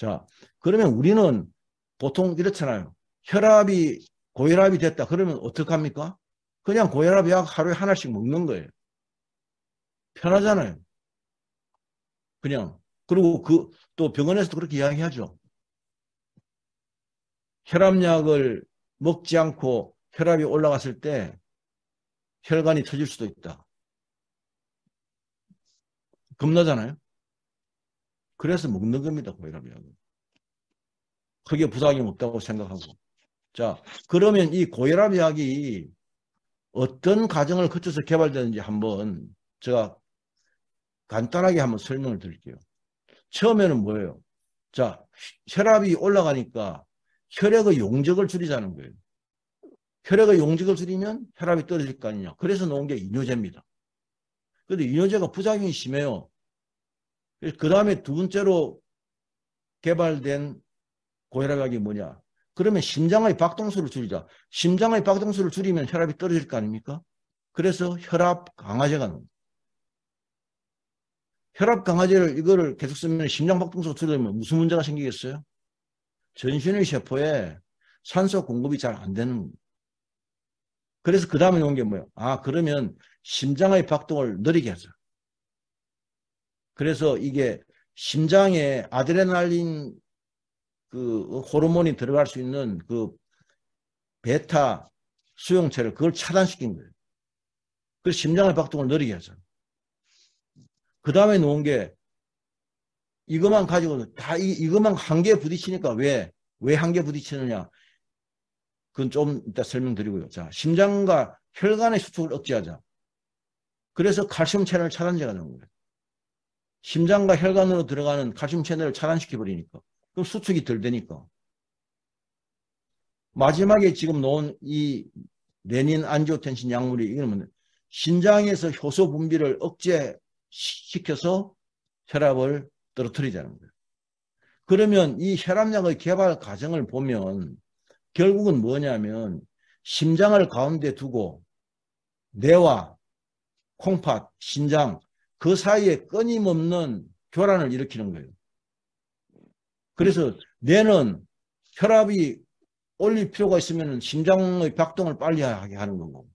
자, 그러면 우리는 보통 이렇잖아요. 혈압이 고혈압이 됐다. 그러면 어떡합니까? 그냥 고혈압 약 하루에 하나씩 먹는 거예요. 편하잖아요. 그냥. 그리고 또 병원에서도 그렇게 이야기하죠. 혈압약을 먹지 않고 혈압이 올라갔을 때 혈관이 터질 수도 있다. 겁나잖아요. 그래서 먹는 겁니다. 고혈압약은. 크게 부작용 없다고 생각하고. 자, 그러면 이 고혈압약이 어떤 과정을 거쳐서 개발되는지 한번 제가 간단하게 한번 설명을 드릴게요. 처음에는 뭐예요? 자, 혈압이 올라가니까 혈액의 용적을 줄이자는 거예요. 혈액의 용적을 줄이면 혈압이 떨어질 거 아니냐. 그래서 놓은 게 이뇨제입니다. 그런데 이뇨제가 부작용이 심해요. 그 다음에 두 번째로 개발된 고혈압약이 뭐냐. 그러면 심장의 박동수를 줄이자. 심장의 박동수를 줄이면 혈압이 떨어질 거 아닙니까? 그래서 혈압 강화제가 나옵니다. 혈압 강화제를 이거를 계속 쓰면 심장 박동수가 줄어들면 무슨 문제가 생기겠어요? 전신의 세포에 산소 공급이 잘 안 되는 겁니다. 그래서 그 다음에 나온 게 뭐예요? 아, 그러면 심장의 박동을 느리게 하자. 그래서 이게 심장에 아드레날린 그 호르몬이 들어갈 수 있는 그 베타 수용체를 그걸 차단시킨 거예요. 그래서 심장의 박동을 느리게 하자. 그 다음에 놓은 게 이것만 가지고 다 이것만 한계에 부딪히니까 왜 한계에 부딪히느냐? 그건 좀 이따 설명드리고요. 자, 심장과 혈관의 수축을 억제하자. 그래서 칼슘 채널 차단제가 나온 거예요. 심장과 혈관으로 들어가는 칼슘 채널을 차단시켜버리니까. 그럼 수축이 덜 되니까. 마지막에 지금 놓은 이 레닌 안지오텐신 약물이 이거는 신장에서 효소 분비를 억제시켜서 혈압을 떨어뜨리자는 거예요. 그러면 이 혈압약의 개발 과정을 보면 결국은 뭐냐면 심장을 가운데 두고 뇌와 콩팥, 신장 그 사이에 끊임없는 교란을 일으키는 거예요. 그래서 뇌는 혈압이 올릴 필요가 있으면 심장의 박동을 빨리 하게 하는 거고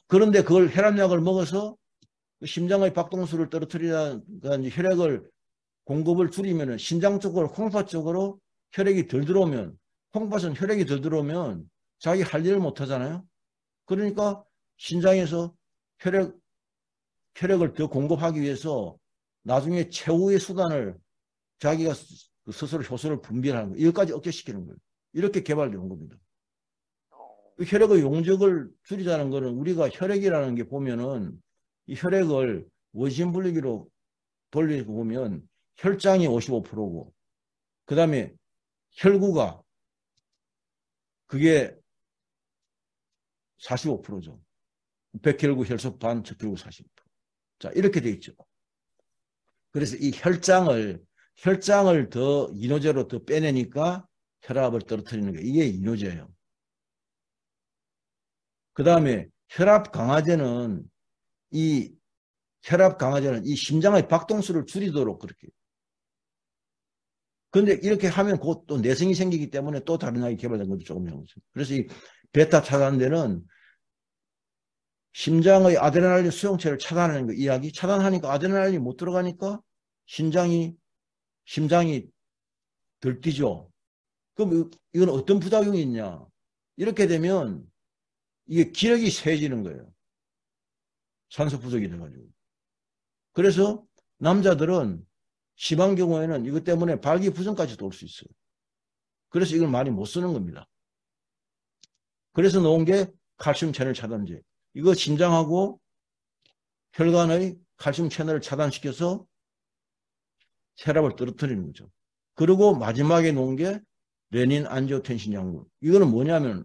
그런데 그걸 혈압약을 먹어서 심장의 박동수를 떨어뜨리다가 혈액을 공급을 줄이면 신장 쪽으로 콩팥 쪽으로 혈액이 덜 들어오면 콩팥은 혈액이 덜 들어오면 자기 할 일을 못 하잖아요. 그러니까 신장에서 혈액을 더 공급하기 위해서 나중에 최후의 수단을 자기가 스스로 효소를 분비하는 거예요. 이것까지 억제시키는 거예요. 이렇게 개발된 겁니다. 혈액의 용적을 줄이자는 거는 우리가 혈액이라는 게 보면은 이 혈액을 원심 분리기로 돌리고 보면 혈장이 55%고 그 다음에 혈구가 그게 45%죠. 백혈구, 혈소 반, 적혈구 40%. 자, 이렇게 돼 있죠. 그래서 이 혈장을 더 이뇨제로 더 빼내니까 혈압을 떨어뜨리는 게 이게 이뇨제예요. 그 다음에 혈압 강화제는 이 심장의 박동수를 줄이도록 그렇게. 그런데 이렇게 하면 곧 또 내성이 생기기 때문에 또 다른 약이 개발된 것도 조금 있습니다. 그래서 이 베타 차단제는 심장의 아드레날린 수용체를 차단하는 거 이야기. 차단하니까 아드레날린이 못 들어가니까 심장이 덜 뛰죠. 그럼 이건 어떤 부작용이 있냐? 이렇게 되면 이게 기력이 쇠해지는 거예요. 산소 부족이 돼가지고. 그래서 남자들은 심한 경우에는 이것 때문에 발기부전까지도 올 수 있어요. 그래서 이걸 많이 못 쓰는 겁니다. 그래서 놓은 게 칼슘 채널 차단제. 이거 심장하고 혈관의 칼슘 채널을 차단시켜서 혈압을 떨어뜨리는 거죠. 그리고 마지막에 놓은 게 레닌 안지오텐신 약물. 이거는 뭐냐면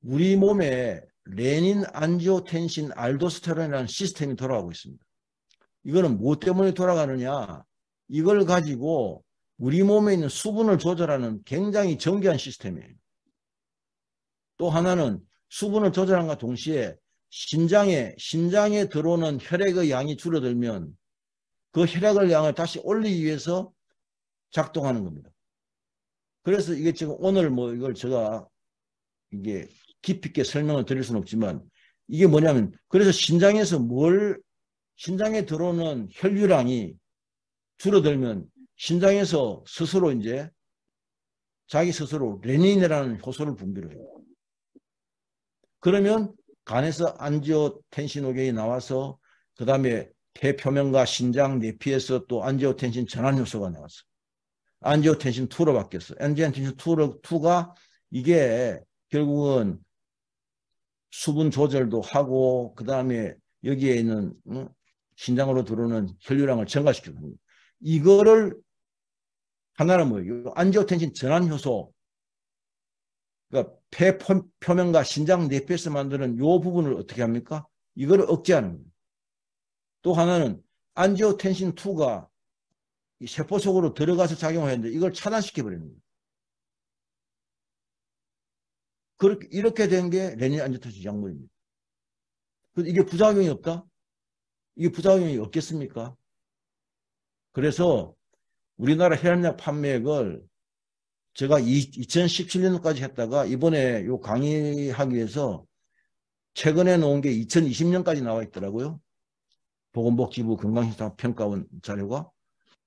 우리 몸에 레닌 안지오텐신 알도스테론이라는 시스템이 돌아가고 있습니다. 이거는 무엇 때문에 돌아가느냐? 이걸 가지고 우리 몸에 있는 수분을 조절하는 굉장히 정교한 시스템이에요. 또 하나는 수분을 조절함과 동시에 심장에 들어오는 혈액의 양이 줄어들면 그 혈액을 양을 다시 올리기 위해서 작동하는 겁니다. 그래서 이게 지금 오늘 뭐 이걸 제가 이게 깊이 있게 설명을 드릴 수는 없지만 이게 뭐냐면 그래서 신장에서 신장에 들어오는 혈류량이 줄어들면 신장에서 스스로 이제 자기 스스로 레닌이라는 효소를 분비를 해요. 그러면 간에서 안지오텐신오겐이 나와서 그 다음에 폐 표면과 신장 내피에서 또 안지오텐신 전환 효소가 나왔어. 안지오텐신 2로 바뀌었어. 안지오텐신 2가 이게 결국은 수분 조절도 하고 그 다음에 여기에 있는 신장으로 들어오는 혈류량을 증가시키는 거예요. 이거를 하나는 뭐예요? 안지오텐신 전환 효소. 그러니까 폐 표면과 신장 내피에서 만드는 이 부분을 어떻게 합니까? 이거를 억제하는 거예요. 또 하나는 안지오텐신2가 세포 속으로 들어가서 작용하는데 이걸 차단시켜버리는 거예요. 이렇게 된 게 레닌 안지오텐신 약물입니다. 이게 부작용이 없다? 이게 부작용이 없겠습니까? 그래서 우리나라 혈압약 판매액을 제가 2017년까지 했다가 이번에 요 강의하기 위해서 최근에 놓은 게 2020년까지 나와 있더라고요. 보건복지부 건강시스템 평가원 자료가.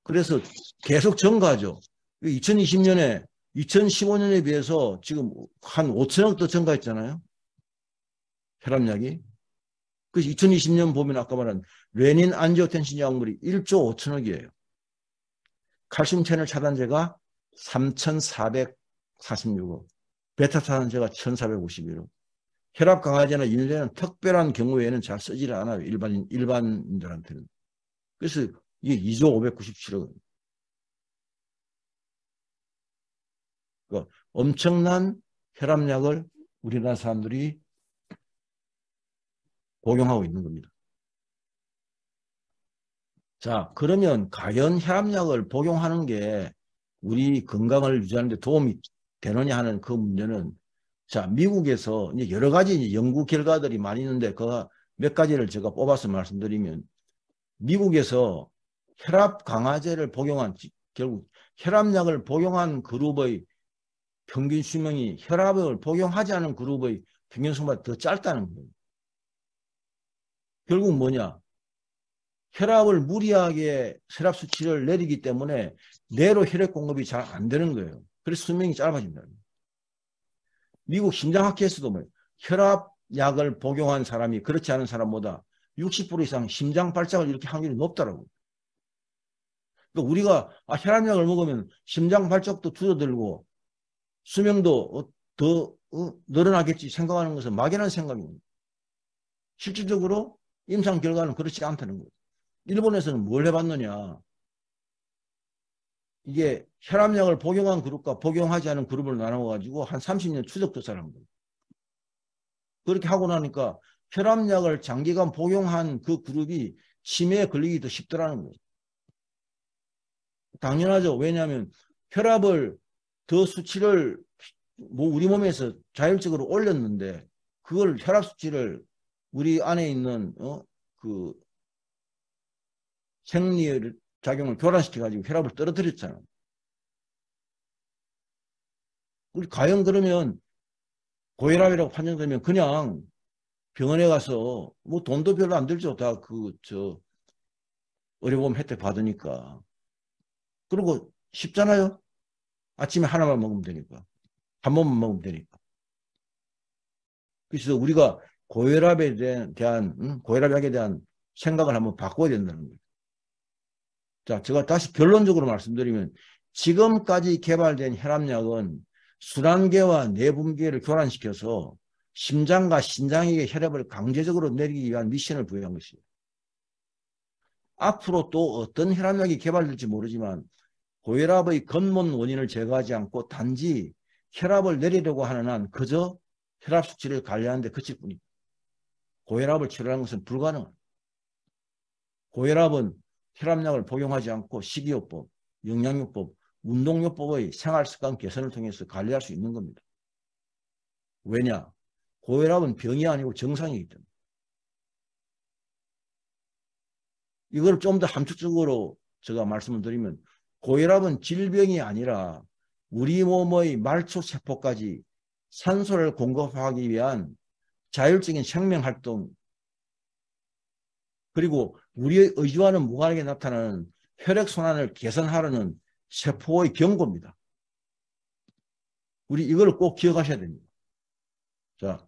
그래서 계속 증가하죠. 2020년에 2015년에 비해서 지금 한 5천억 더 증가했잖아요. 혈압약이. 그래서 2020년 보면 아까 말한 레닌 안지오텐신 약물이 1조 5천억이에요. 칼슘 채널 차단제가 3,446억. 베타 차단제가 1,451억. 혈압 강화제나 인슐린은 특별한 경우에는 잘 쓰지를 않아요. 일반인들한테는. 그래서 이게 2조 597억. 그러니까 엄청난 혈압약을 우리나라 사람들이 복용하고 있는 겁니다. 자, 그러면 과연 혈압약을 복용하는 게 우리 건강을 유지하는 데 도움이 되느냐 하는 그 문제는 자, 미국에서 이제 여러 가지 연구 결과들이 많이 있는데 그 몇 가지를 제가 뽑아서 말씀드리면 미국에서 혈압 강화제를 복용한 결국 혈압약을 복용한 그룹의 평균 수명이 혈압을 복용하지 않은 그룹의 평균 수명보다 더 짧다는 거예요. 결국 뭐냐? 혈압을 무리하게 혈압 수치를 내리기 때문에 뇌로 혈액 공급이 잘 안 되는 거예요. 그래서 수명이 짧아진다. 미국 심장학회에서도 뭐예요? 혈압약을 복용한 사람이 그렇지 않은 사람보다 60% 이상 심장 발작을 이렇게 확률이 높더라고요. 그러니까 우리가 혈압약을 먹으면 심장 발작도 줄어들고 수명도 더 늘어나겠지 생각하는 것은 막연한 생각입니다. 실질적으로 임상 결과는 그렇지 않다는 거예요. 일본에서는 뭘 해봤느냐. 이게 혈압약을 복용한 그룹과 복용하지 않은 그룹을 나눠가지고 한 30년 추적 조사를 한 거예요. 그렇게 하고 나니까 혈압약을 장기간 복용한 그 그룹이 치매에 걸리기 더 쉽더라는 거예요. 당연하죠. 왜냐하면 혈압을 더 수치를 뭐 우리 몸에서 자율적으로 올렸는데 그걸 혈압 수치를 우리 안에 있는 그 생리 작용을 교란시켜 가지고 혈압을 떨어뜨렸잖아요. 우리 과연 그러면 고혈압이라고 판정되면 그냥 병원에 가서 뭐 돈도 별로 안 들죠. 다 의료보험 혜택 받으니까. 그리고 쉽잖아요. 아침에 하나만 먹으면 되니까. 한 번만 먹으면 되니까. 그래서 우리가 고혈압에 대한 고혈압약에 대한 생각을 한번 바꿔야 된다는 거예요. 자, 제가 다시 결론적으로 말씀드리면 지금까지 개발된 혈압약은 순환계와 내분계를 교란시켜서 심장과 신장에게 혈압을 강제적으로 내리기 위한 미션을 부여한 것이에요. 앞으로 또 어떤 혈압약이 개발될지 모르지만 고혈압의 근본 원인을 제거하지 않고 단지 혈압을 내리려고 하는 한 그저 혈압 수치를 관리하는 데 그칠 뿐입니다. 고혈압을 치료하는 것은 불가능합니다. 고혈압은 혈압약을 복용하지 않고 식이요법, 영양요법, 운동요법의 생활습관 개선을 통해서 관리할 수 있는 겁니다. 왜냐? 고혈압은 병이 아니고 정상이기 때문에. 이걸 좀 더 함축적으로 제가 말씀을 드리면 고혈압은 질병이 아니라 우리 몸의 말초세포까지 산소를 공급하기 위한 자율적인 생명활동 그리고 우리의 의지와는 무관하게 나타나는 혈액순환을 개선하려는 세포의 경고입니다. 우리 이걸 꼭 기억하셔야 됩니다. 자,